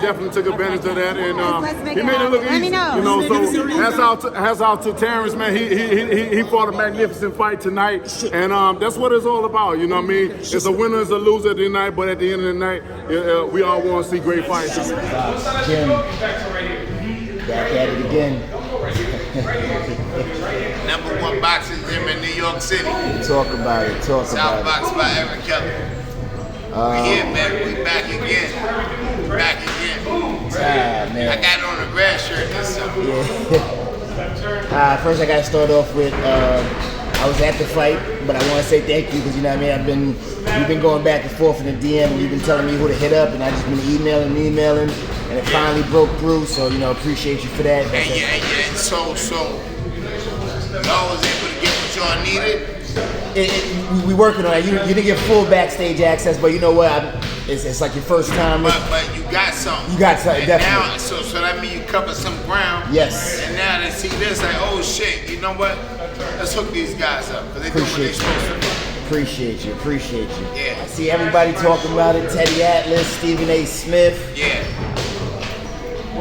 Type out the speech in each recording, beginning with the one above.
definitely took advantage of that, and he made it look easy. You know, so hats out to Terence, man. He fought a magnificent fight tonight, and that's what it's all about. You know what I mean? It's a winner, it's a loser at the night, but at the end of the night, we all want to see great fights. Jim, back at it again. #1 boxing gym in New York City. Talk about it. SouthBox by Eric Kelly. We here, man. We back again. Man. I got on a red shirt and stuff. Yeah. First, I got to start off with I was at the fight, but I want to say thank you because you know what I mean. We've been going back and forth in the DM, and you've been telling me who to hit up, and I just been emailing, and it finally broke through. So you know, appreciate you for that. And so y'all was able to get what y'all needed. We working on it. You didn't get full backstage access, but you know what? It's like your first time. But you got something. You got something, definitely. Now, so that means you covered some ground. Yes. And now they see this, like, oh shit, you know what? Let's hook these guys up because they do what they're supposed to do. Appreciate you. Yeah. I see everybody talking about it. Teddy Atlas, Stephen A. Smith. Yeah.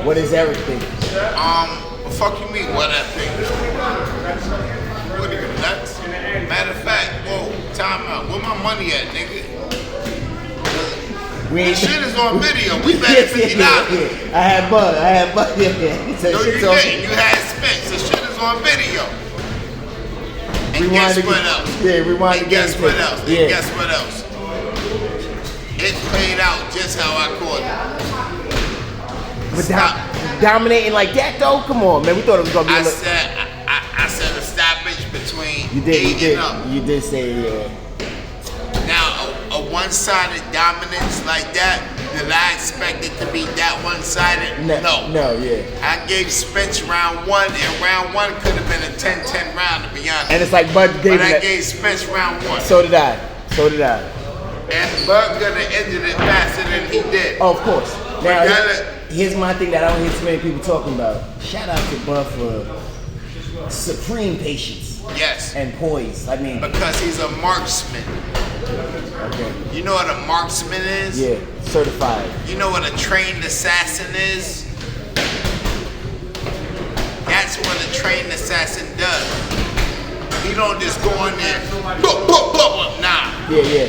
What is everything? Fuck you mean, what I think? What are you, nuts? Matter of fact, whoa, time out. Where my money at, nigga? This shit is on video. We bet $50. I had Bud. No, you didn't. You had Spence. The shit is on video. And guess what else? Rewind and guess what else? And guess what else? It played out just how I caught it. But dominating like that though? Come on, man. We thought it was gonna be I said a stoppage between you did say Now a one-sided dominance like that, did I expect it to be that one-sided? No, yeah. I gave Spence round 1, and round 1 could have been a 10-10 round, to be honest. And it's like Bud gave But I gave Spence round 1. So did I. And Bud could have ended it faster than he did. Oh, of course. Now, here's my thing that I don't hear too many people talking about. Shout out to Bud for supreme patience. Yes. And poise. I mean, because he's a marksman. Okay. You know what a marksman is? Yeah, certified. You know what a trained assassin is? That's what a trained assassin does. He don't just go in there, nah. Yeah.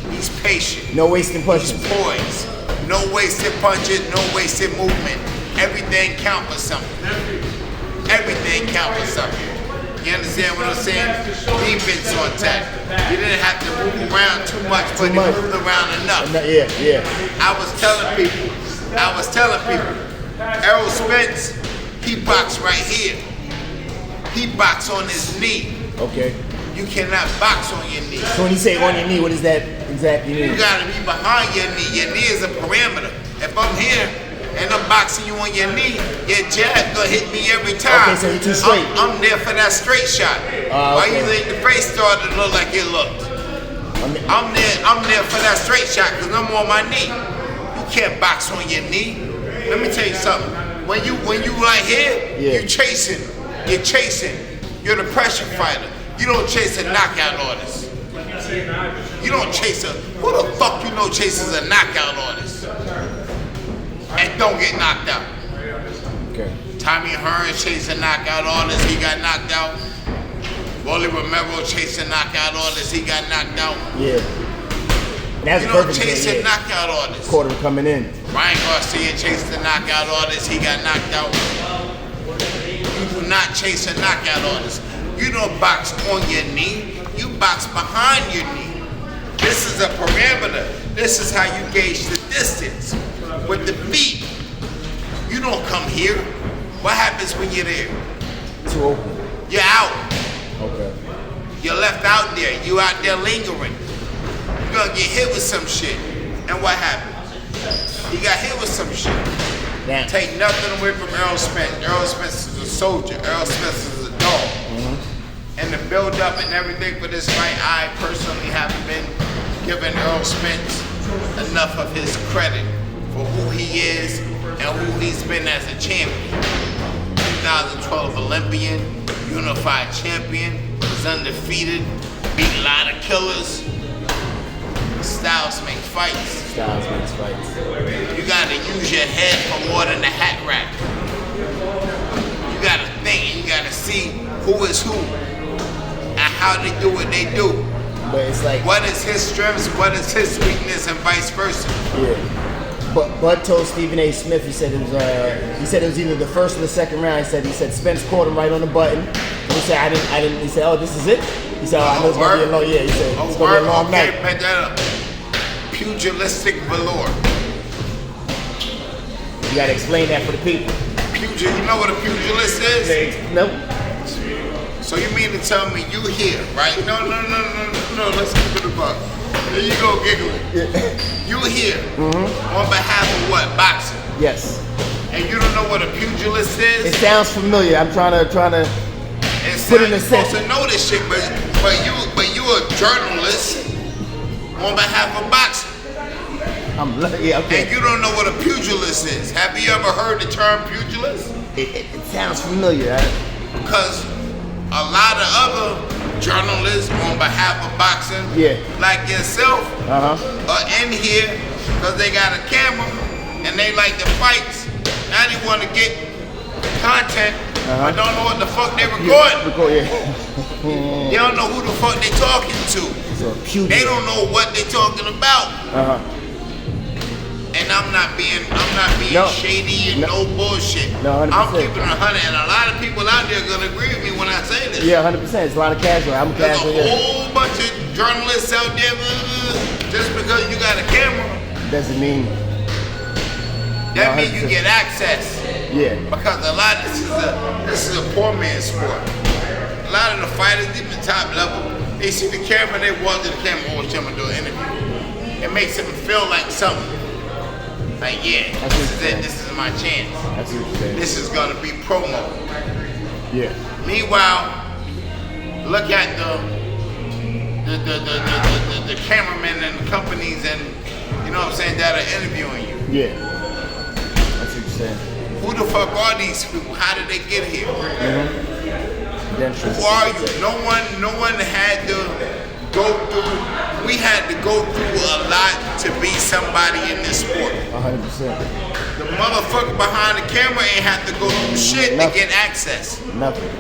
He's patient. No wasting punches. He's poised. No wasted punches, no wasted movement. Everything counts for something. Everything counts for something. You understand what I'm saying? Defense on tap. You didn't have to move around too much, but you moved around enough. Yeah. I was telling people, Errol Spence, he boxed right here. He boxed on his knee. Okay. You cannot box on your knee. So when you say on your knee, what does that exactly mean? You gotta be behind your knee. Your knee is a parameter. If I'm here and I'm boxing you on your knee, your jab gonna hit me every time. Okay, so you're too straight. I'm there for that straight shot. Why you think the face started to look like it looked? I'm there for that straight shot because I'm on my knee. You can't box on your knee. Let me tell you something. When you right here, you're chasing. You're the pressure fighter. You don't chase a knockout artist. You don't chase who the fuck you know chases a knockout artist and don't get knocked out? Okay. Tommy Hearn chased a knockout artist, he got knocked out. Rolly Romero chased a knockout artist, he got knocked out. Yeah. That's you don't chase a knockout artist. Quarter coming in. Ryan Garcia chased a knockout artist, he got knocked out. You do not chase a knockout artist. You don't box on your knee, you box behind your knee. This is a parameter. This is how you gauge the distance. With the feet, you don't come here. What happens when you're there? Too open. You're out. Okay. You're left out there. You out there lingering. You're gonna get hit with some shit. And what happened? You got hit with some shit. Damn. Take nothing away from Errol Spence. Errol Spence is a soldier. Errol Spence is a dog. And the build up and everything for this fight, I personally haven't been giving Errol Spence enough of his credit for who he is and who he's been as a champion. 2012 Olympian, unified champion, was undefeated, beat a lot of killers. Styles make fights. Styles makes fights. You gotta use your head for more than the hat rack. You gotta think and you gotta see who is who and how they do what they do. But it's like, what is his strengths, what is his weakness, and vice versa. Yeah. But Bud told Stephen A. Smith, he said it was either the first or the second round. He said Spence caught him right on the button. And he said I didn't. He said, oh, this is it. He said, oh, I know it's gonna be a long. Yeah, he said it's gonna be a long night. Pick that up. Pugilistic Valor. You gotta explain that for the people. You know what a pugilist is? Nope. So you mean to tell me you here, right? No. Let's keep it a buck. There you go, giggling. You here on behalf of what? Boxing. Yes. And you don't know what a pugilist is? It sounds familiar. I'm trying to put it in a sense. You're supposed to know this shit, but you a journalist on behalf of boxing. Yeah, okay. And you don't know what a pugilist is. Have you ever heard the term pugilist? It sounds familiar. Because a lot of other journalists on behalf of boxing, like yourself, are in here because they got a camera and they like the fights. Now they want to get content, but don't know what the fuck they recording. They don't know who the fuck they talking to. They don't know what they talking about. And I'm not being shady and no bullshit. No, 100%. I'm keeping it 100, and a lot of people out there are gonna agree with me when I say this. Yeah, 100%. It's a lot of casual. I'm There's casual. a whole bunch of journalists out there. Just because you got a camera doesn't mean. That means you get access. Yeah. Because a lot of this is a poor man's sport. A lot of the fighters, even top level, they see the camera, they walk to the camera, watch them and do an interview. It makes them feel like something. Like, yeah, this is it, this is my chance. That's what you're saying. This is gonna be promo. Yeah. Meanwhile, look at the cameramen and the companies and you know what I'm saying that are interviewing you. Yeah. That's what you're saying. Who the fuck are these people? How did they get here? Who are you? No one had to go through. We had to go through a lot to be somebody in this sport. 100%. The motherfucker behind the camera ain't have to go through shit to get access. Nothing.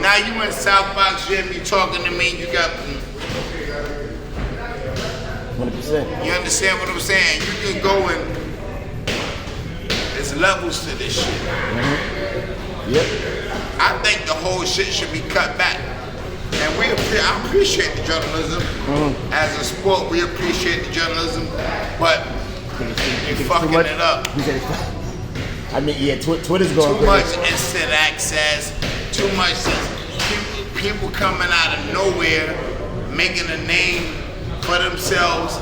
Now you in SouthBox gym, you talking to me, you got 100%. You understand what I'm saying? You can go and there's levels to this shit. Yep. I think the whole shit should be cut back. And I appreciate the journalism. As a sport, we appreciate the journalism, but you're fucking it up. I mean, yeah, Twitter's going too much instant access, too much people coming out of nowhere, making a name for themselves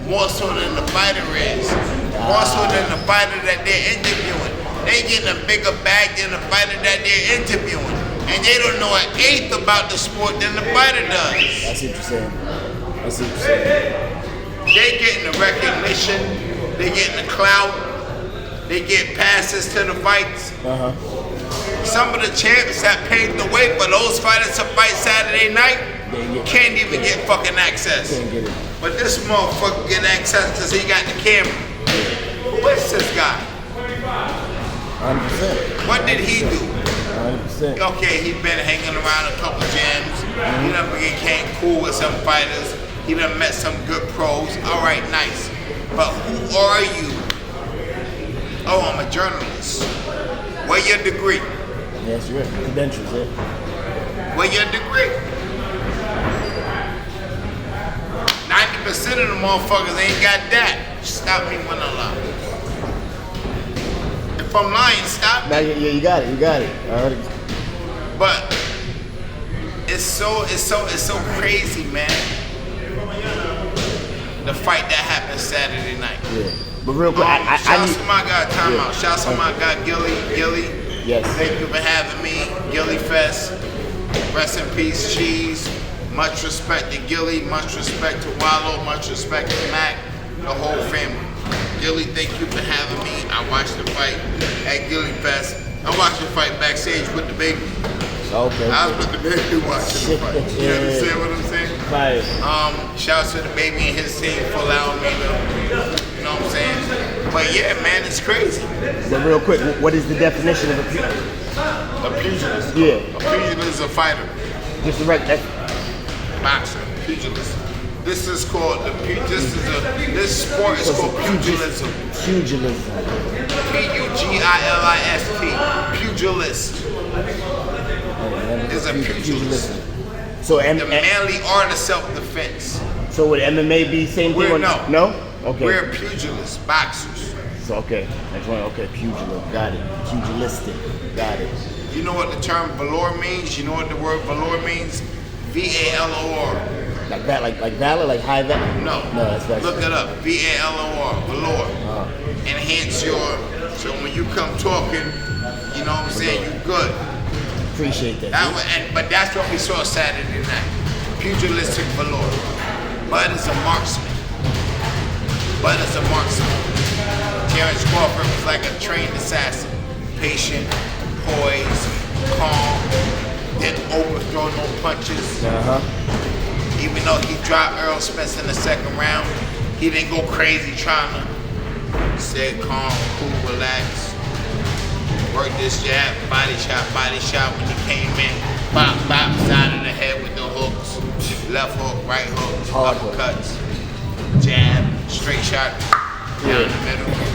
more so than the fighter is. More so than the fighter that they're interviewing. They getting a bigger bag than the fighter that they're interviewing. And they don't know an eighth about the sport than the fighter does. That's what you're saying. That's what you're saying. They getting the recognition, they getting the clout, they get passes to the fights. Some of the champs that paved the way for those fighters to fight Saturday night can't even get fucking access. Can't get it. But this motherfucker get access because he got the camera. Who is this guy? 100%. What did he do? 100%. Okay, he been hanging around a couple gyms. He done became cool with some fighters. He done met some good pros. All right, nice. But who are you? Oh, I'm a journalist. Where your degree? Yes, you're right. Credentials, yeah. Where your degree? 90% of the motherfuckers ain't got that. Stop me when I lie. If I'm lying, stop me. Now, yeah, you got it. You got it. But it's so crazy, man. The fight that happened Saturday night. Yeah. But real quick, shouts to my guy, time out. Shouts to my guy, Gilly. Yes. Thank you for having me. Gilly Fest. Rest in peace, Cheese. Much respect to Gilly. Much respect to Wallow. Much respect to Mac. The whole family. Gilly, thank you for having me. I watched the fight at Gilly Fest. I watched the fight backstage with the baby. Okay. I was with the baby watching the fight. You understand what I'm saying? Fire. Shout out to the baby and his team, Full Almeida. You know what I'm saying? But yeah, man, it's crazy. But real quick, what is the definition of a pugilist? A pugilist. Yeah. A pugilist is a fighter. Just the right. Boxer. Pugilist. This is called this sport is called pugilism. Pugilism. Pugilist. Pugilist. Is a pugilist. So the manly art of self-defense. So would MMA be same thing? No. No? Okay. We're pugilists, boxers. So okay. Okay, pugilist. Got it. Pugilistic. Got it. You know what the term Valor means? You know what the word Valor means? VALOR. Like that, like Valor, like high valor? No. No, that's Look it up. VALOR. Valor. Enhance your. So when you come talking, you know what I'm saying? You good. Appreciate that. But that's what we saw Saturday night. Pugilistic Valor. Bud is a marksman. Terence Crawford was like a trained assassin. Patient, poised, calm, didn't overthrow no punches. Even though he dropped Errol Spence in the second round, he didn't go crazy trying to stay calm, cool, relax. Work this jab, body shot when he came in. Bop, side of the head with the hooks. Left hook, right hook, uppercuts. Jab, straight shot, down the middle.